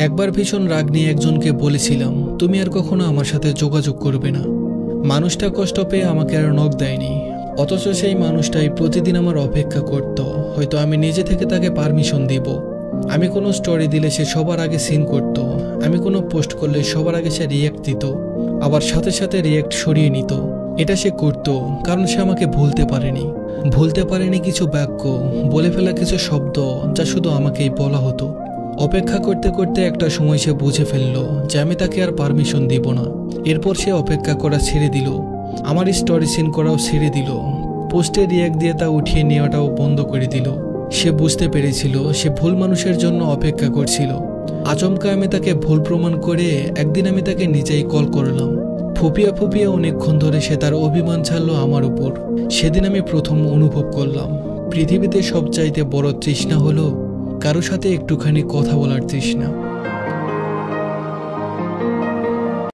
একবার ভীষণ রাগ নিয়ে একজনকে বলেছিলাম, তুমি আর কখনো আমার সাথে যোগাযোগ করবে না। মানুষটা কষ্ট পেয়ে আমাকে আর নখ দেয়নি, অথচ সেই মানুষটাই প্রতিদিন আমার অপেক্ষা করত। হয়তো আমি নিজে থেকে তাকে পারমিশন দিব। আমি কোনো স্টোরি দিলে সে সবার আগে সিন করত, আমি কোনো পোস্ট করলে সবার আগে সে রিয়্যাক্ট দিত, আবার সাথে সাথে রিয়্যাক্ট সরিয়ে নিত। এটা সে করত কারণ সে আমাকে ভুলতে পারেনি কিছু বাক্য, বলে ফেলা কিছু শব্দ যা শুধু আমাকেই বলা হতো। অপেক্ষা করতে করতে একটা সময় সে বুঝে ফেললো যে আমি তাকে আর পারমিশন দিব না। এরপর সে অপেক্ষা করা ছেড়ে দিল, আমার স্টোরি সিন করাও ছেড়ে দিল, পোস্টে রিয়্যাক্ট দিয়ে তা উঠিয়ে নেওয়াটাও বন্ধ করে দিল। সে বুঝতে পেরেছিল সে ভুল মানুষের জন্য অপেক্ষা করছিল। আচমকা আমি তাকে ভুল প্রমাণ করে একদিন আমি তাকে নিজেই কল করলাম। ফুপিয়ে অনেকক্ষণ ধরে সে তার অভিমান ছাড়লো আমার উপর। সেদিন আমি প্রথম অনুভব করলাম পৃথিবীতে সবচাইতে বড় তৃষ্ণা হলো কারো সাথে একটুখানি কথা বলার তৃষ্ণা।